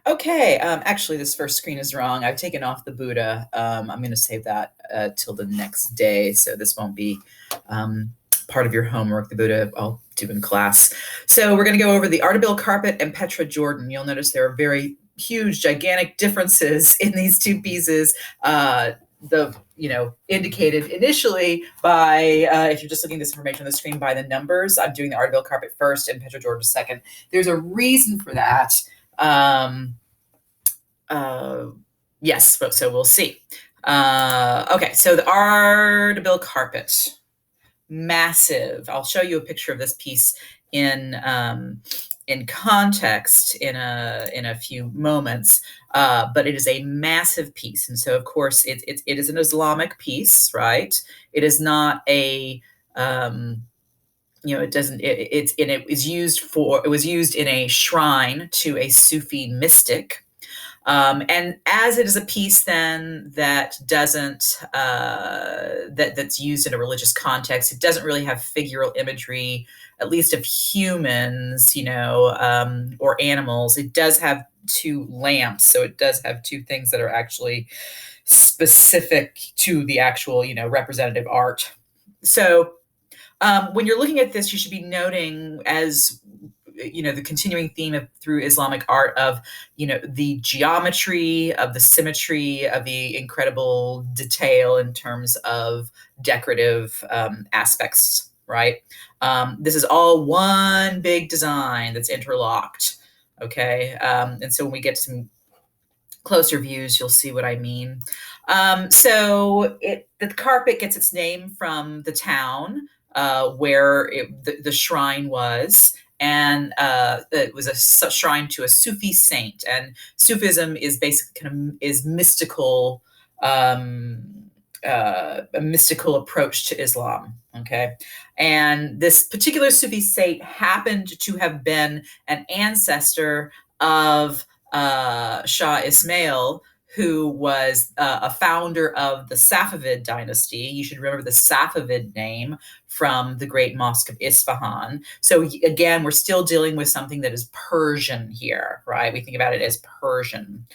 Okay, actually, this first screen is wrong. I've taken off the Buddha. I'm going to save that till the next day, so this won't be part of your homework. The Buddha I'll do in class. So we're going to go over the Ardabil Carpet and Petra Jordan. You'll notice there are very huge, gigantic differences in these two pieces. Indicated initially by, if you're just looking at this information on the screen, by the numbers. I'm doing the Ardabil Carpet first and Petra Jordan second. There's a reason for that. Um, yes, so we'll see. Okay, so the Ardabil Carpet, massive. I'll show you a picture of this piece in context in a few moments, but it is a massive piece, and so of course it is an Islamic piece, right? It is not a it doesn't it was used in a shrine to a Sufi mystic. And as it is a piece then that doesn't that's used in a religious context, it doesn't really have figural imagery, at least of humans, or animals. It does have two lamps, so it does have two things that are actually specific to the actual, representative art. So when you're looking at this, you should be noting, as the continuing theme through Islamic art of, the geometry, of the symmetry, of the incredible detail in terms of decorative aspects, right? This is all one big design that's interlocked, okay? And so when we get to some closer views, you'll see what I mean. The carpet gets its name from the town where the shrine was, and it was a shrine to a Sufi saint. And Sufism is basically is mystical, a mystical approach to Islam. Okay, and this particular Sufi saint happened to have been an ancestor of Shah Ismail, who was a founder of the Safavid dynasty. You should remember the Safavid name from the Great Mosque of Isfahan. So again, we're still dealing with something that is Persian here, right? We think about it as Persian.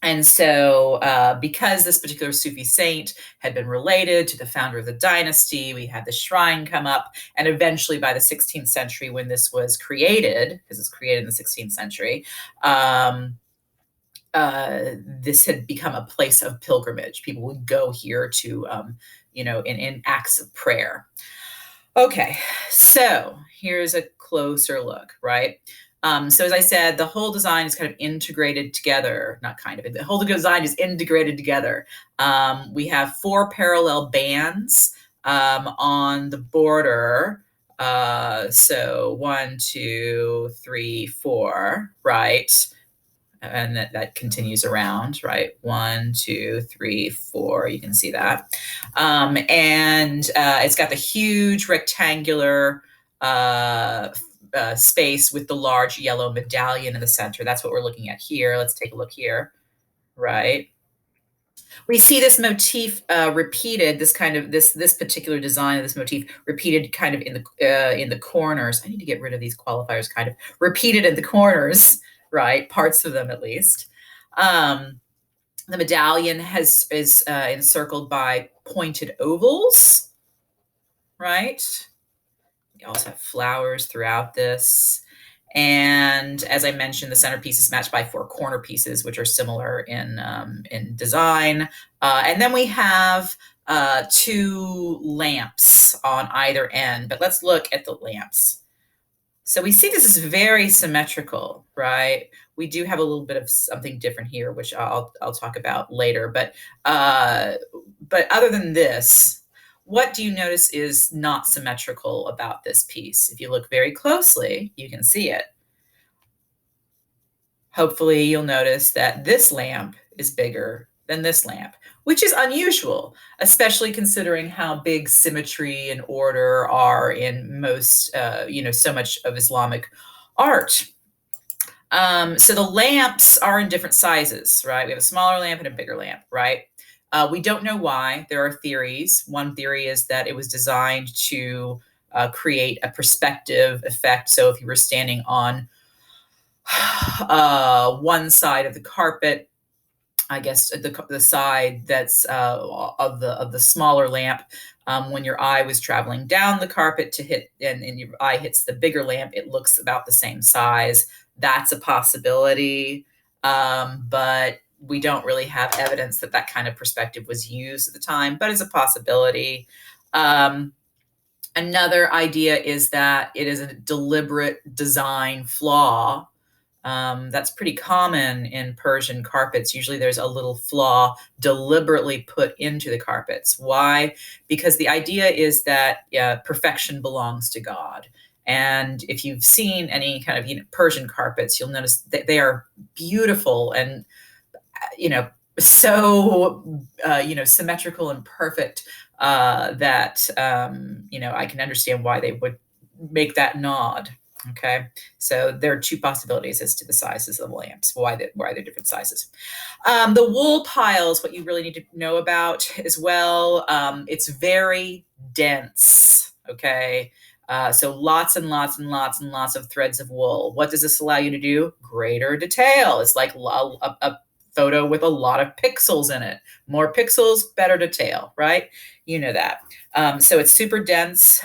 And so because this particular Sufi saint had been related to the founder of the dynasty, we had the shrine come up. And eventually by the 16th century, when this was created, because it's created in the 16th century, this had become a place of pilgrimage. People would go here to, in acts of prayer. Okay, so here's a closer look, right? So as I said, the whole design is kind of integrated together, not kind of, the whole design is integrated together. We have 4 parallel bands on the border. So 1, 2, 3, 4, right? And that continues around, right? 1, 2, 3, 4. You can see that. And it's got the huge rectangular space with the large yellow medallion in the center. That's what we're looking at here. Let's take a look here, right? We see this motif repeated. This particular design of this motif repeated kind of in the corners. I need to get rid of these qualifiers. Kind of repeated in the corners, right? Parts of them, at least. The medallion is encircled by pointed ovals, right? We also have flowers throughout this. And as I mentioned, the centerpiece is matched by 4 corner pieces, which are similar in design. And then we have 2 lamps on either end. But let's look at the lamps. So we see this is very symmetrical, right? We do have a little bit of something different here, which I'll talk about later. But other than this, what do you notice is not symmetrical about this piece? If you look very closely, you can see it. Hopefully you'll notice that this lamp is bigger than this lamp, which is unusual, especially considering how big symmetry and order are in most, so much of Islamic art. So the lamps are in different sizes, right? We have a smaller lamp and a bigger lamp, right? We don't know why. There are theories. One theory is that it was designed to create a perspective effect. So if you were standing on one side of the carpet, I guess the side that's of the smaller lamp. When your eye was traveling down the carpet to hit, and your eye hits the bigger lamp, it looks about the same size. That's a possibility, but we don't really have evidence that that kind of perspective was used at the time. But it's a possibility. Um, Another idea is that it is a deliberate design flaw. That's pretty common in Persian carpets. Usually there's a little flaw deliberately put into the carpets. Why? Because the idea is that perfection belongs to God. And if you've seen any kind of Persian carpets, you'll notice that they are beautiful and so symmetrical and perfect that I can understand why they would make that nod. Okay, so there are two possibilities as to the sizes of the lamps, why they're different sizes. The wool piles, what you really need to know about as well. It's very dense. Okay, so lots and lots and lots and lots of threads of wool. What does this allow you to do? Greater detail. It's like a photo with a lot of pixels in it. More pixels, better detail, right? You know that. So it's super dense.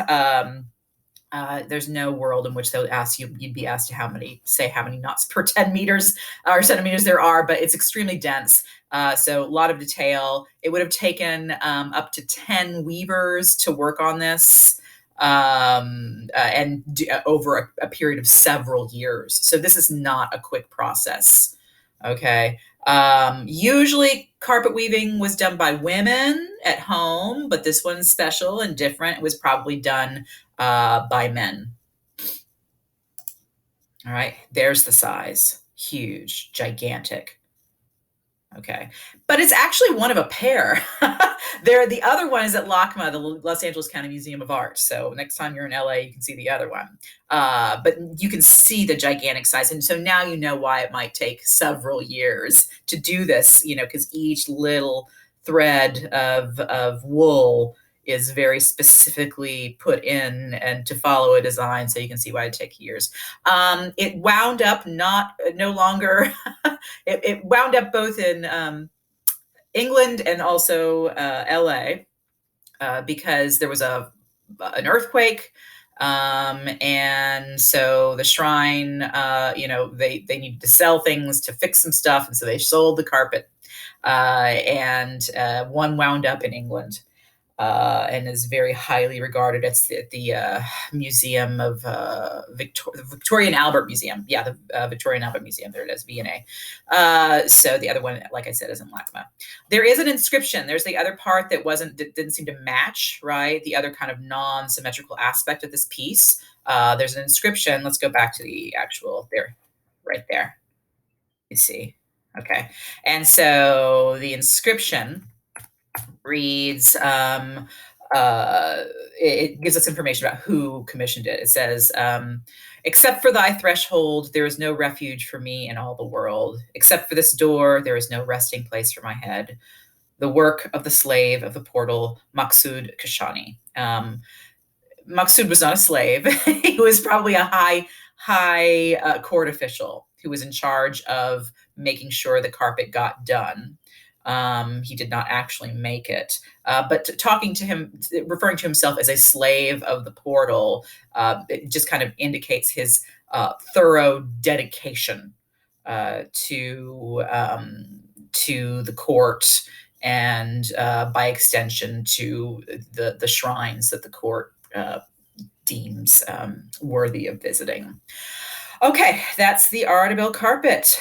There's no world in which they'll ask you, you'd be asked to how many knots per 10 meters or centimeters there are, but it's extremely dense. So a lot of detail. It would have taken up to 10 weavers to work on this over a period of several years. So this is not a quick process. Okay. Usually carpet weaving was done by women at home, but this one's special and different. It was probably done by men. All right, there's the size. Huge, gigantic. Okay, but it's actually one of a pair. The other one is at LACMA, the Los Angeles County Museum of Art. So next time you're in LA, you can see the other one. But you can see the gigantic size, and so now you know why it might take several years to do this. Because each little thread of wool is very specifically put in and to follow a design, so you can see why it take years. It wound up no longer. It wound up both in England and also LA because there was an earthquake. And so the shrine, they needed to sell things to fix some stuff. And so they sold the carpet. And one wound up in England. And is very highly regarded. It's at the Museum of Victoria and Albert Museum. Yeah, the Victoria and Albert Museum. There it is, V&A. So the other one, like I said, is in LACMA. There is an inscription. There's the other part that didn't seem to match, right? The other kind of non-symmetrical aspect of this piece. There's an inscription. Let's go back to the actual there, right there. You see, okay. And so the inscription reads, it gives us information about who commissioned it. It says, except for thy threshold, there is no refuge for me in all the world. Except for this door, there is no resting place for my head. The work of the slave of the portal, Maksud Kashani. Maksud was not a slave. He was probably a high court official who was in charge of making sure the carpet got done. He did not actually make it. But talking to him, referring to himself as a slave of the portal, it just kind of indicates his thorough dedication to the court and by extension to the shrines that the court deems worthy of visiting. Okay, that's the Ardabil carpet.